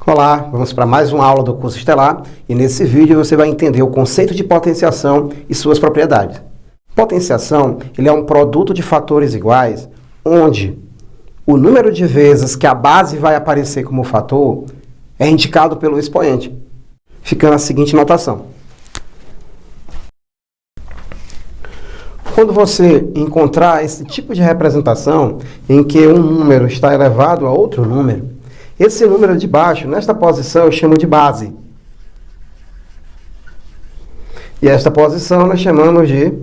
Olá, vamos para mais uma aula do curso Estelar e nesse vídeo você vai entender o conceito de potenciação e suas propriedades. Potenciação, ele é um produto de fatores iguais onde o número de vezes que a base vai aparecer como fator é indicado pelo expoente, ficando a seguinte notação. Quando você encontrar esse tipo de representação em que um número está elevado a outro número, esse número de baixo, nesta posição, eu chamo de base. E esta posição nós chamamos de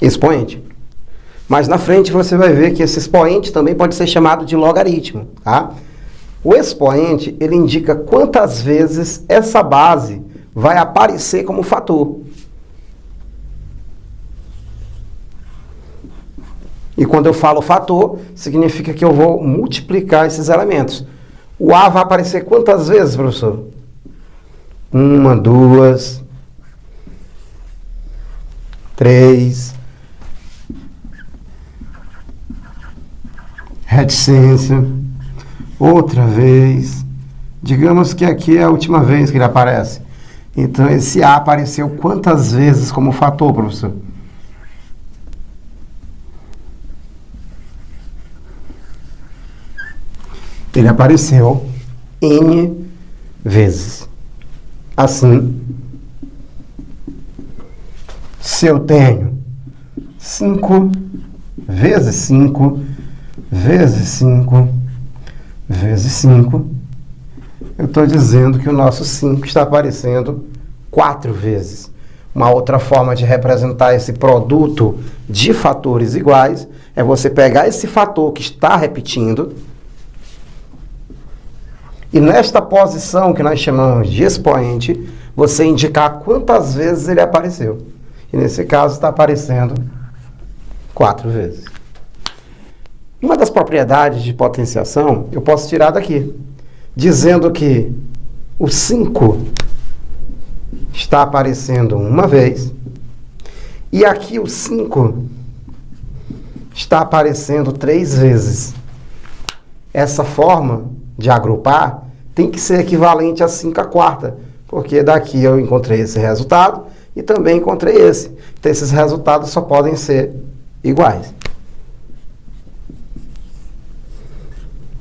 expoente. Mas na frente você vai ver que esse expoente também pode ser chamado de logaritmo, tá? O expoente, ele indica quantas vezes essa base vai aparecer como fator. E quando eu falo fator, significa que eu vou multiplicar esses elementos. O A vai aparecer quantas vezes, professor? 1, 2, 3. Reticência. Outra vez. Digamos que aqui é a última vez que ele aparece. Então, esse A apareceu quantas vezes como fator, professor? Ele apareceu N vezes. Assim, se eu tenho 5 vezes 5 vezes 5 vezes 5, eu estou dizendo que o nosso 5 está aparecendo 4 vezes. Uma outra forma de representar esse produto de fatores iguais é você pegar esse fator que está repetindo e nesta posição que nós chamamos de expoente, você indicar quantas vezes ele apareceu. E nesse caso está aparecendo 4 vezes. Uma das propriedades de potenciação eu posso tirar daqui, dizendo que o 5 está aparecendo uma vez e aqui o 5 está aparecendo 3 vezes. Essa forma de agrupar tem que ser equivalente a 5 à quarta, porque daqui eu encontrei esse resultado e também encontrei esse. Então esses resultados só podem ser iguais.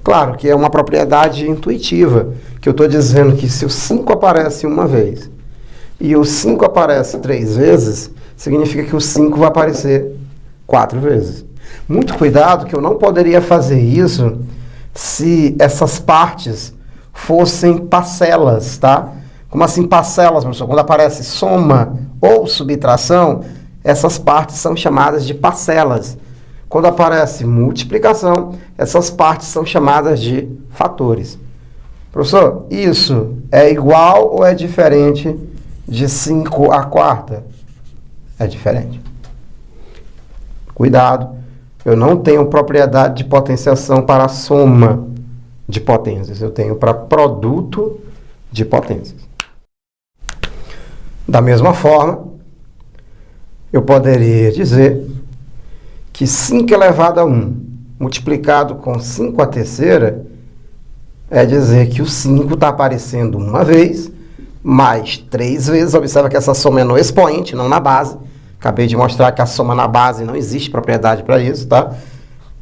Claro que é uma propriedade intuitiva, que eu estou dizendo que se o 5 aparece uma vez e o 5 aparece 3 vezes, significa que o 5 vai aparecer 4 vezes. Muito cuidado que eu não poderia fazer isso se essas partes fossem parcelas, tá? Como assim parcelas, professor? Quando aparece soma ou subtração, essas partes são chamadas de parcelas. Quando aparece multiplicação, essas partes são chamadas de fatores. Professor, isso é igual ou é diferente de 5 à quarta? É diferente. Cuidado, eu não tenho propriedade de potenciação para a soma de potências. Eu tenho para produto de potências. Da mesma forma, eu poderia dizer que 5 elevado a 1 multiplicado com 5 à terceira é dizer que o 5 está aparecendo uma vez, mais 3 vezes. Observa que essa soma é no expoente, não na base. Acabei de mostrar que a soma na base não existe propriedade para isso, tá?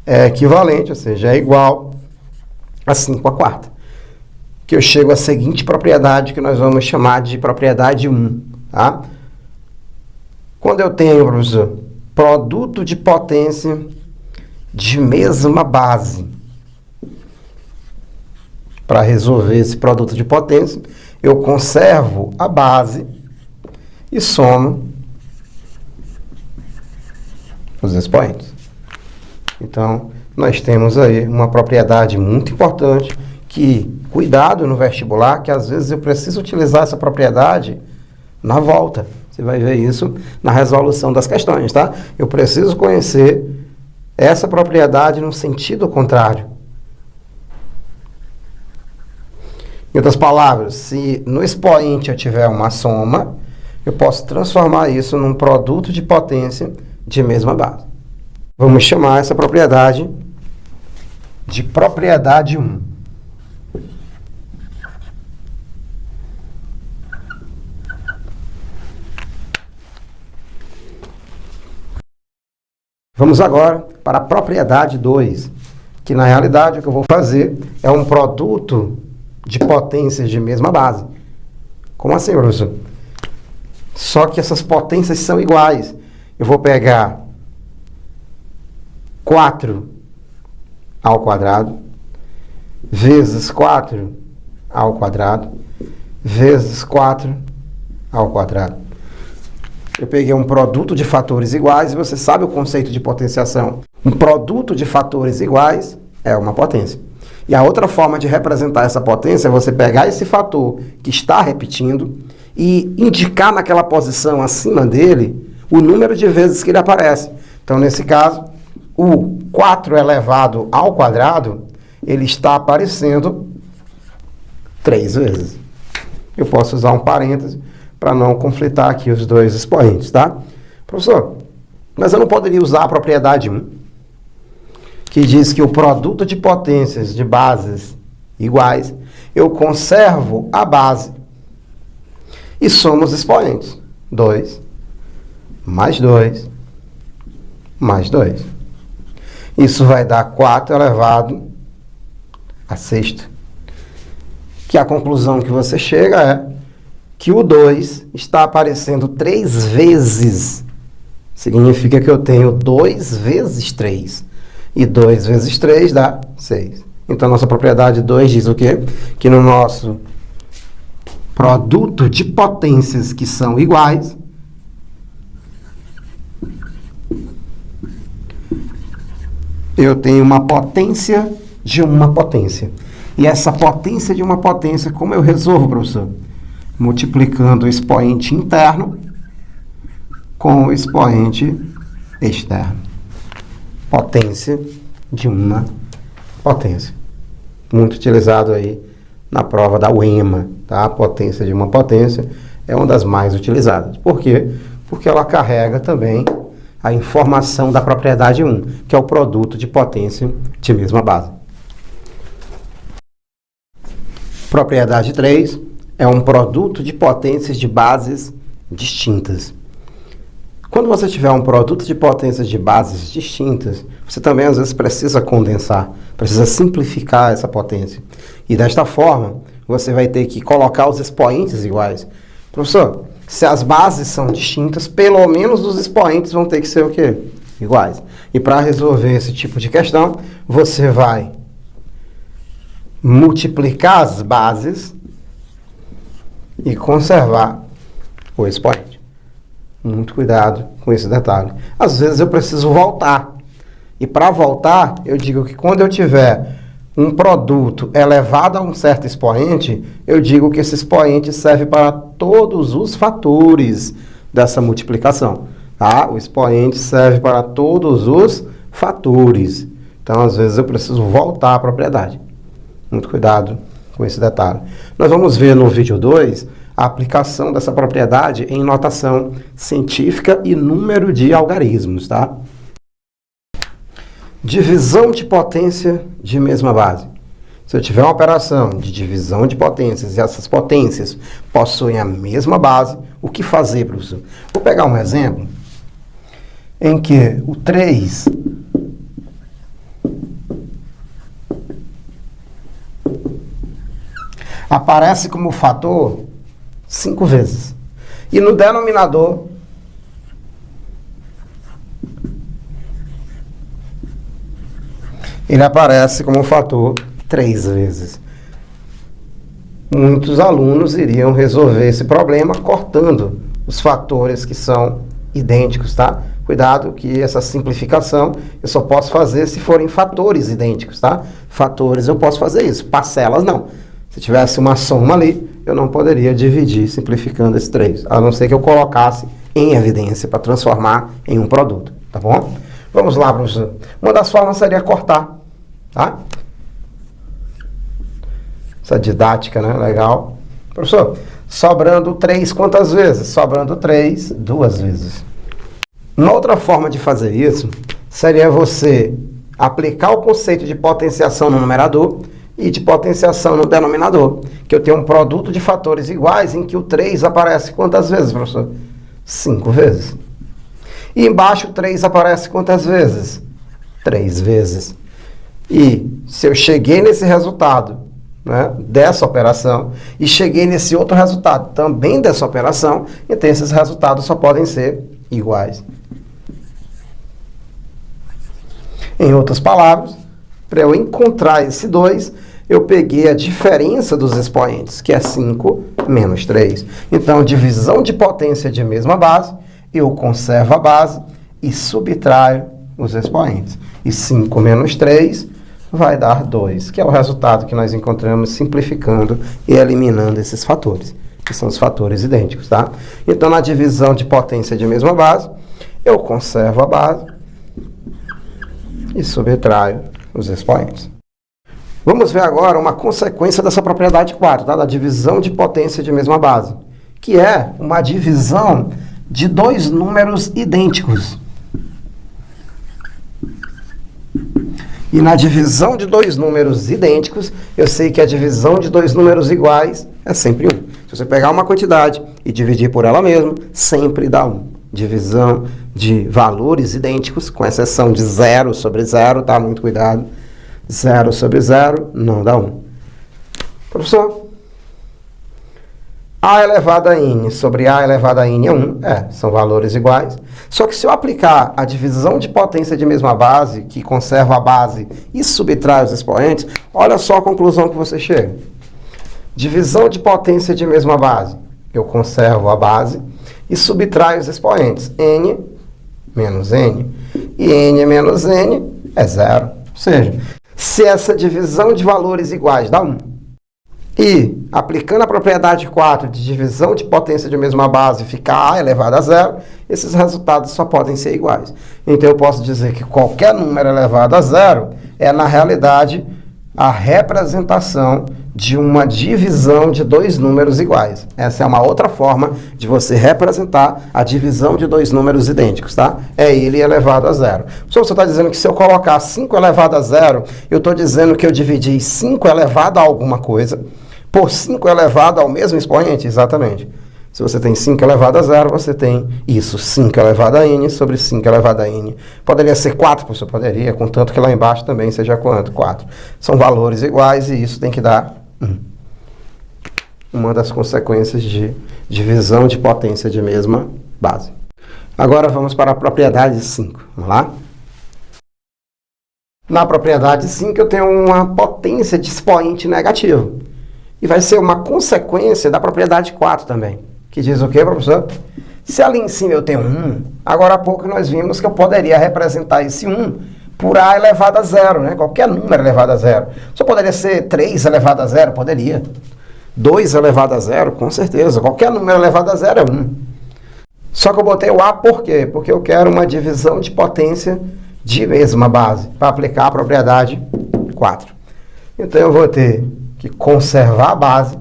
É equivalente, ou seja, é igual a 5 à quarta. Que eu chego à seguinte propriedade que nós vamos chamar de propriedade 1, tá? Quando eu tenho, professor, produto de potência de mesma base. Para resolver esse produto de potência, eu conservo a base e somo os expoentes. Então, nós temos aí uma propriedade muito importante que, cuidado no vestibular, que às vezes eu preciso utilizar essa propriedade na volta. Você vai ver isso na resolução das questões, tá? Eu preciso conhecer essa propriedade no sentido contrário. Em outras palavras, se no expoente eu tiver uma soma, eu posso transformar isso num produto de potência de mesma base. Vamos chamar essa propriedade de propriedade 1. Vamos agora para a propriedade 2, que na realidade o que eu vou fazer é um produto de potências de mesma base. Como assim, professor? Só que essas potências são iguais. Eu vou pegar 4 ao quadrado, vezes 4 ao quadrado, vezes 4 ao quadrado. Eu peguei um produto de fatores iguais e você sabe o conceito de potenciação. Um produto de fatores iguais é uma potência. E a outra forma de representar essa potência é você pegar esse fator que está repetindo e indicar naquela posição acima dele o número de vezes que ele aparece. Então, nesse caso, o 4 elevado ao quadrado, ele está aparecendo 3 vezes. Eu posso usar um parêntese para não conflitar aqui os dois expoentes, tá? Professor, mas eu não poderia usar a propriedade 1, que diz que o produto de potências de bases iguais, eu conservo a base e somo os expoentes. 2 mais 2 mais 2. Isso vai dar 4 elevado a sexta. Que a conclusão que você chega é que o 2 está aparecendo 3 vezes. Significa que eu tenho 2 vezes 3. E 2 vezes 3 dá 6. Então, nossa propriedade 2 diz o quê? Que no nosso produto de potências que são iguais, eu tenho uma potência de uma potência. E essa potência de uma potência, como eu resolvo, professor? Multiplicando o expoente interno com o expoente externo. Potência de uma potência. Muito utilizado aí na prova da UEMA, tá? A potência de uma potência é uma das mais utilizadas. Por quê? Porque ela carrega também a informação da propriedade 1, que é o produto de potência de mesma base. Propriedade 3 é um produto de potências de bases distintas. Quando você tiver um produto de potências de bases distintas, você também às vezes precisa condensar, precisa simplificar essa potência. E desta forma, você vai ter que colocar os expoentes iguais. Professor, se as bases são distintas, pelo menos os expoentes vão ter que ser o quê? Iguais. E para resolver esse tipo de questão, você vai multiplicar as bases e conservar o expoente. Muito cuidado com esse detalhe. Às vezes eu preciso voltar. E para voltar, eu digo que quando eu tiver um produto elevado a um certo expoente, eu digo que esse expoente serve para todos os fatores dessa multiplicação. Tá? O expoente serve para todos os fatores. Então, às vezes, eu preciso voltar à propriedade. Muito cuidado com esse detalhe. Nós vamos ver no vídeo 2 a aplicação dessa propriedade em notação científica e número de algarismos, tá? Divisão de potência de mesma base. Se eu tiver uma operação de divisão de potências e essas potências possuem a mesma base, o que fazer, professor? Vou pegar um exemplo em que o 3 aparece como fator 5 vezes. E no denominador, ele aparece como fator 3 vezes. Muitos alunos iriam resolver esse problema cortando os fatores que são idênticos, tá? Cuidado que essa simplificação eu só posso fazer se forem fatores idênticos, tá? Fatores eu posso fazer isso, parcelas não. Se tivesse uma soma ali, eu não poderia dividir simplificando esse 3, a não ser que eu colocasse em evidência para transformar em um produto, tá bom? Vamos lá, professor. Uma das formas seria cortar, tá? Essa didática, né? Legal. Professor, sobrando 3 quantas vezes? Sobrando 3, 2 vezes. Uma outra forma de fazer isso seria você aplicar o conceito de potenciação no numerador e de potenciação no denominador, que eu tenho um produto de fatores iguais em que o 3 aparece quantas vezes, professor? 5 vezes. E embaixo o 3 aparece quantas vezes? 3 vezes. E se eu cheguei nesse resultado, né, dessa operação, e cheguei nesse outro resultado também dessa operação, então esses resultados só podem ser iguais. Em outras palavras, para eu encontrar esse 2, eu peguei a diferença dos expoentes, que é 5 menos 3. Então, divisão de potência de mesma base, eu conservo a base e subtraio os expoentes. E 5 menos 3 vai dar 2, que é o resultado que nós encontramos simplificando e eliminando esses fatores, que são os fatores idênticos, tá? Então, na divisão de potência de mesma base, eu conservo a base e subtraio os expoentes. Vamos ver agora uma consequência dessa propriedade 4, tá? Da divisão de potência de mesma base, que é uma divisão de dois números idênticos. E na divisão de dois números idênticos, eu sei que a divisão de dois números iguais é sempre 1. Se você pegar uma quantidade e dividir por ela mesma, sempre dá 1. Divisão de valores idênticos, com exceção de 0 sobre 0, tá? Muito cuidado. 0 sobre 0 não dá 1. Professor, A elevado a N sobre A elevado a N é 1. São valores iguais. Só que se eu aplicar a divisão de potência de mesma base, que conserva a base e subtrai os expoentes, olha só a conclusão que você chega. Divisão de potência de mesma base, eu conservo a base e subtraio os expoentes. N menos N. E N menos N é 0. Ou seja, se essa divisão de valores iguais dá 1, e aplicando a propriedade 4 de divisão de potência de mesma base ficar A elevado a 0, esses resultados só podem ser iguais. Então eu posso dizer que qualquer número elevado a 0 é, na realidade, a representação de uma divisão de dois números iguais. Essa é uma outra forma de você representar a divisão de dois números idênticos, tá? É ele elevado a 0. Você está dizendo que se eu colocar 5 elevado a 0, eu estou dizendo que eu dividi 5 elevado a alguma coisa por 5 elevado ao mesmo expoente? Exatamente. Se você tem 5 elevado a 0, você tem isso, 5 elevado a n sobre 5 elevado a n. Poderia ser 4, professor? Poderia, contanto que lá embaixo também seja quanto? 4. São valores iguais e isso tem que dar 1. Uma das consequências de divisão de potência de mesma base. Agora vamos para a propriedade 5. Vamos lá? Na propriedade 5 eu tenho uma potência de expoente negativo. E vai ser uma consequência da propriedade 4 também. Que diz o quê, professor? Se ali em cima eu tenho 1, agora há pouco nós vimos que eu poderia representar esse 1 por A elevado a 0, né? Qualquer número elevado a 0. Só poderia ser 3 elevado a 0? Poderia. 2 elevado a 0? Com certeza. Qualquer número elevado a 0 é 1. Só que eu botei o A por quê? Porque eu quero uma divisão de potência de mesma base, para aplicar a propriedade 4. Então eu vou ter que conservar a base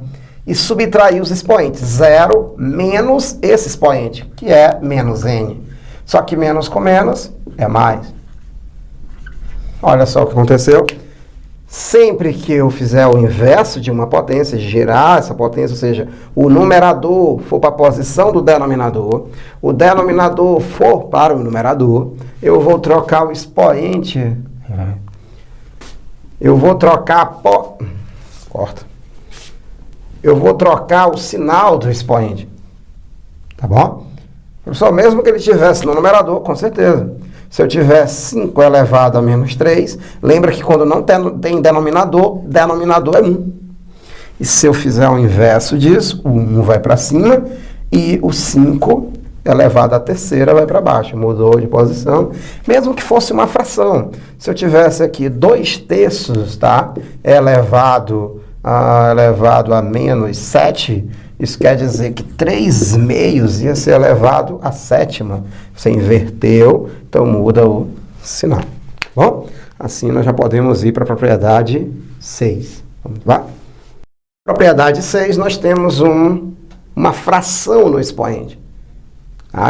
e subtrair os expoentes. 0 menos esse expoente, que é menos n. Só que menos com menos é mais. Olha só o que aconteceu. Sempre que eu fizer o inverso de uma potência, girar essa potência, ou seja, o numerador for para a posição do denominador, o denominador for para o numerador, eu vou trocar o expoente. Eu vou trocar Eu vou trocar o sinal do expoente. Tá bom? Professor, mesmo que ele estivesse no numerador, com certeza. Se eu tiver 5 elevado a menos 3, lembra que quando não tem denominador, denominador é 1. E se eu fizer o inverso disso, o 1 vai para cima e o 5 elevado à terceira vai para baixo. Mudou de posição. Mesmo que fosse uma fração. Se eu tivesse aqui 2/3, tá? elevado a menos 7, isso quer dizer que 3/2 ia ser elevado à sétima. Você inverteu, então muda o sinal. Bom, assim nós já podemos ir para a propriedade 6. Vamos lá? Propriedade 6, nós temos uma fração no expoente.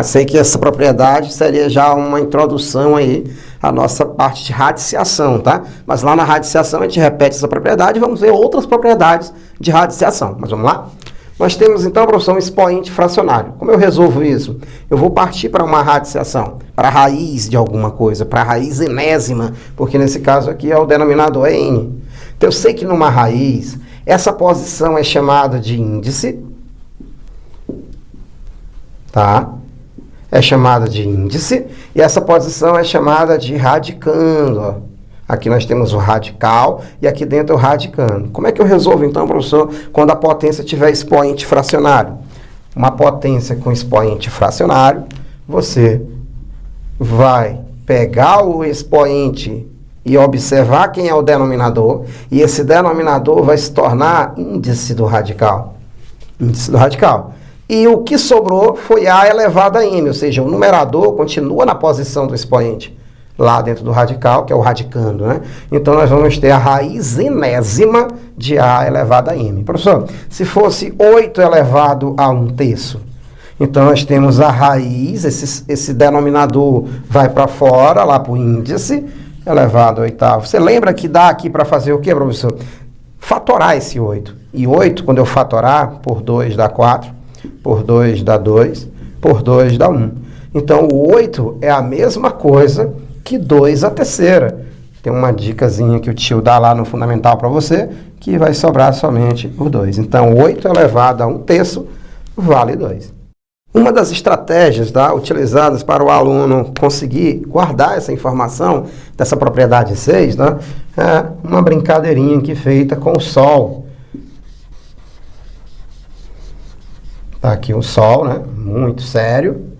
Sei que essa propriedade seria já uma introdução aí a nossa parte de radiciação, tá? Mas lá na radiciação a gente repete essa propriedade e vamos ver outras propriedades de radiciação. Mas vamos lá? Nós temos então, professor, um expoente fracionário. Como eu resolvo isso? Eu vou partir para uma radiciação, para a raiz de alguma coisa, para a raiz enésima, porque nesse caso aqui o denominador é n. Então eu sei que numa raiz, essa posição é chamada de índice, tá? É chamada de índice, e essa posição é chamada de radicando, ó. Aqui nós temos o radical e aqui dentro o radicando. Como é que eu resolvo então, professor, quando a potência tiver expoente fracionário? Uma potência com expoente fracionário, você vai pegar o expoente e observar quem é o denominador, e esse denominador vai se tornar índice do radical. Índice do radical. E o que sobrou foi A elevado a M, ou seja, o numerador continua na posição do expoente, lá dentro do radical, que é o radicando, né? Então, nós vamos ter a raiz enésima de A elevado a M. Professor, se fosse 8 elevado a 1/3, então nós temos a raiz, esse denominador vai para fora, lá para o índice, elevado a oitavo. Você lembra que dá aqui para fazer o quê, professor? Fatorar esse 8. E 8, quando eu fatorar, por 2 dá 4, por 2 dá 2, por 2 dá 1. Então, o 8 é a mesma coisa que 2 a terceira. Tem uma dicasinha que o tio dá lá no fundamental para você, que vai sobrar somente o 2. Então, 8 elevado a 1/3 vale 2. Uma das estratégias, tá, utilizadas para o aluno conseguir guardar essa informação dessa propriedade 6, né, é uma brincadeirinha aqui feita com o Sol. Tá aqui o Sol, né, muito sério.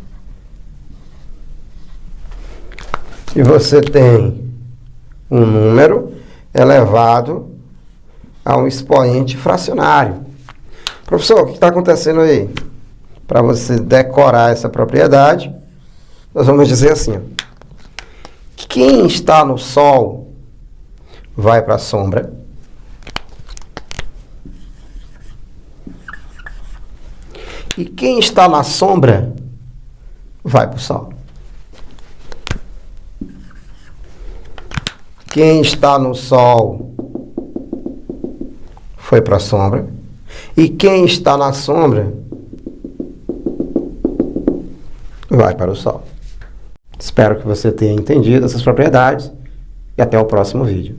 E você tem um número elevado a um expoente fracionário. Professor, o que está acontecendo aí? Para você decorar essa propriedade, nós vamos dizer assim, ó, quem está no Sol vai para a sombra, e quem está na sombra vai para o Sol. Quem está no Sol foi para a sombra. E quem está na sombra vai para o Sol. Espero que você tenha entendido essas propriedades e até o próximo vídeo.